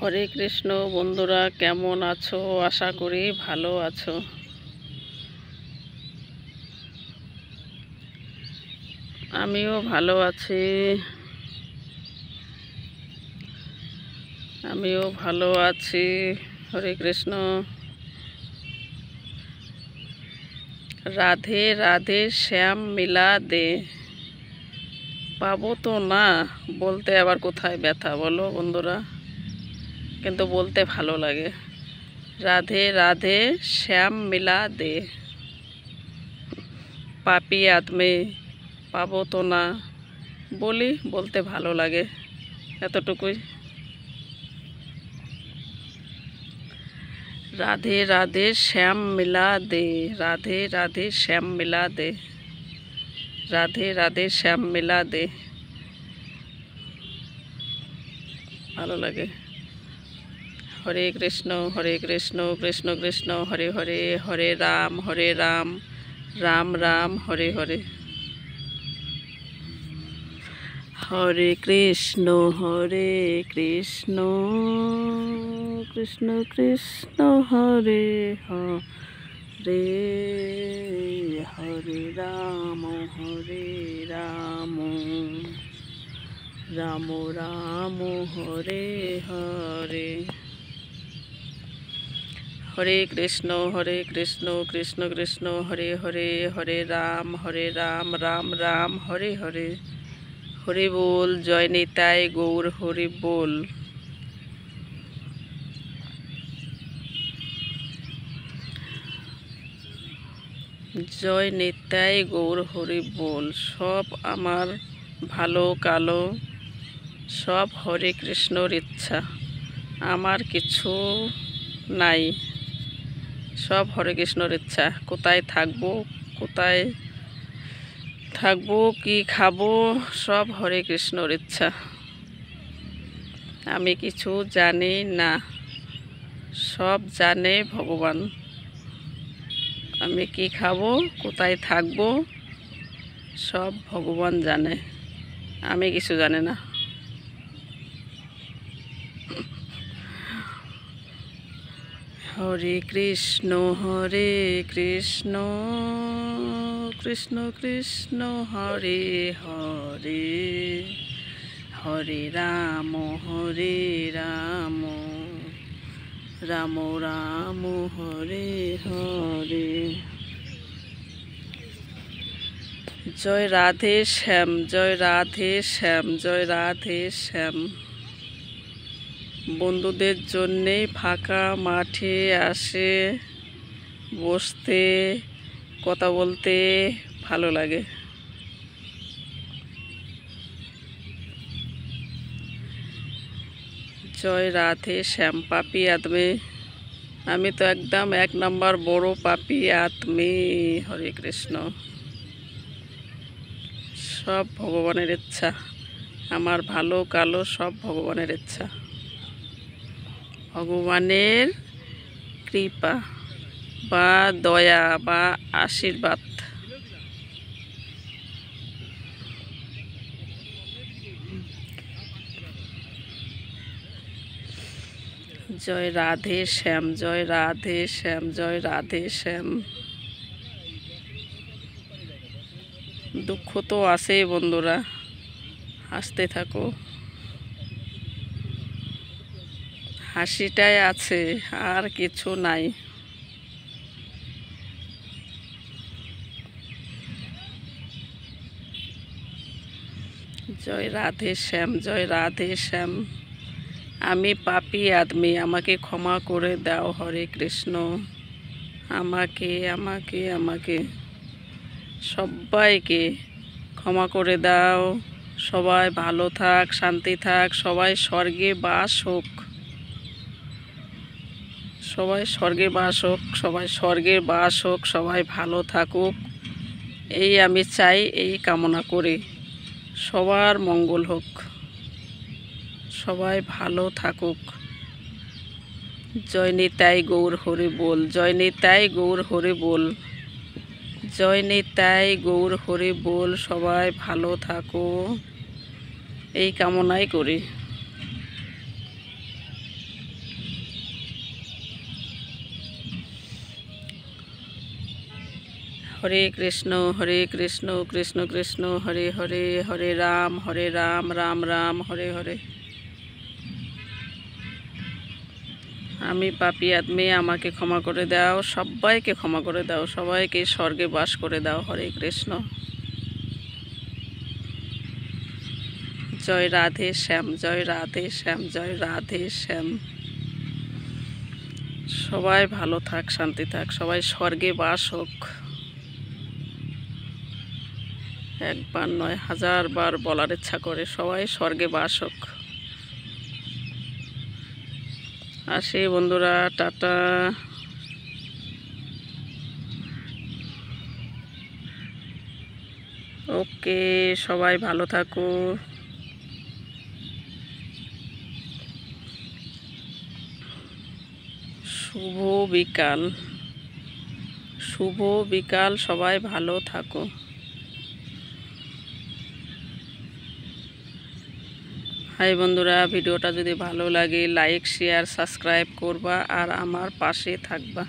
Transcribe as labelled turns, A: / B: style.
A: হরে কৃষ্ণ বন্ধুরা, কেমন আছো? আশা করি ভালো আছো। আমিও ভালো আছি। হরে কৃষ্ণ। রাধে রাধে শ্যাম মিলা দে। পাবো তো না, বলতে আবার কোথায় ব্যথা বলো বন্ধুরা, কিন্তু বলতে ভালো লাগে। রাধে রাধে শ্যাম মিলা দে। পাপি আদমে, পাবো তো না, বলতে ভালো লাগে, এতটুকুই। রাধে রাধে শ্যাম মিলা দে, রাধে রাধে শ্যাম মিলা দে, রাধে রাধে শ্যাম মিলা দে, ভালো লাগে। হরে কৃষ্ণ কৃষ্ণ কৃষ্ণ হরে হরে, হরে রাম রাম রাম হরে হরে। হরে কৃষ্ণ কৃষ্ণ কৃষ্ণ হরে হরে, হরে রাম রাম রাম হরে হরে। হরে কৃষ্ণ কৃষ্ণ কৃষ্ণ হরে হরে, হরে রাম রাম রাম হরে হরে। হরি বল, জয় নিতাই গৌর হরি বল। জয় নিতাই গৌর হরি বল। সব আমার ভালো কালো, সব হরে কৃষ্ণর ইচ্ছা, আমার কিছু নাই, সব হরে কৃষ্ণর ইচ্ছা। কোথায় থাকবো কি খাবো, সব হরে কৃষ্ণর ইচ্ছা। আমি কিছু জানি না, সব জানে ভগবান। আমি কি খাবো, কোথায় থাকবো, সব ভগবান জানে, আমি কিছু জানি না। হরে কৃষ্ণ কৃষ্ণ কৃষ্ণ হরে হরে, হরে রাম রাম রাম হরে হরে। জয় রাধে শ্যাম, জয় রাধে শ্যাম, জয় রাধে শ্যাম। বন্ধুদের জন্যেই ফাঁকা মাঠে আসে বসতে, কথা বলতে ভালো লাগে। জয় রাধে শ্যাম। পাপি আদমে, আমি তো একদম 1 নম্বর বড় পাপি আদমি। হরে কৃষ্ণ। সব ভগবানের ইচ্ছা, আমার ভালো কালো সব ভগবানের ইচ্ছা, ভগবানের কৃপা বা দয়া বা আশীর্বাদ। জয় রাধে শ্যাম, জয় রাধে শ্যাম, জয় রাধে শ্যাম। দুঃখ তো আছেই বন্ধুরা, হাসতে থাকো, হাসিটাই আছে, আর কিছু নাই। জয় রাধে শ্যাম, জয় রাধে শ্যাম। আমি পাপি আদমি, আমাকে ক্ষমা করে দাও হরে কৃষ্ণ। আমাকে সবাইকে ক্ষমা করে দাও। সবাই ভালো থাক, শান্তি থাক, সবাই স্বর্গে বাস হোক, সবাই স্বর্গে বাস হোক, সবাই ভালো থাকুক, এই আমি চাই, এই কামনা করি। সবার মঙ্গল হোক, সবাই ভালো থাকুক। জয় নিতাই গৌর হরি বল, জয় নিতাই গৌর হরি বল, জয় নিতাই গৌর হরি বল। সবাই ভালো থাকো, এই কামনাই করি। হরে কৃষ্ণ কৃষ্ণ কৃষ্ণ হরে হরে, হরে রাম রাম রাম হরে হরে। আমি পাপী আদমি, আমাকে ক্ষমা করে দাও, সবাইকে ক্ষমা করে দাও, সবাইকে স্বর্গে বাস করে দাও। হরে কৃষ্ণ। জয় রাধে শ্যাম, জয় রাধে শ্যাম, জয় রাধে শ্যাম। সবাই ভালো থাক, শান্তি থাক, সবাই স্বর্গে বাস হোক। একবার নয়, 1000 বার বলার ইচ্ছা করে, সবাই স্বর্গে বাস হোক। আসি বন্ধুরা, টাটা। ওকে, সবাই ভালো থাকো। শুভ বিকাল, শুভ বিকাল, সবাই ভালো থাকো। হাই বন্ধুরা, ভিডিওটা যদি ভালো লাগে লাইক শেয়ার সাবস্ক্রাইব করবা আর আমার পাশে থাকবা।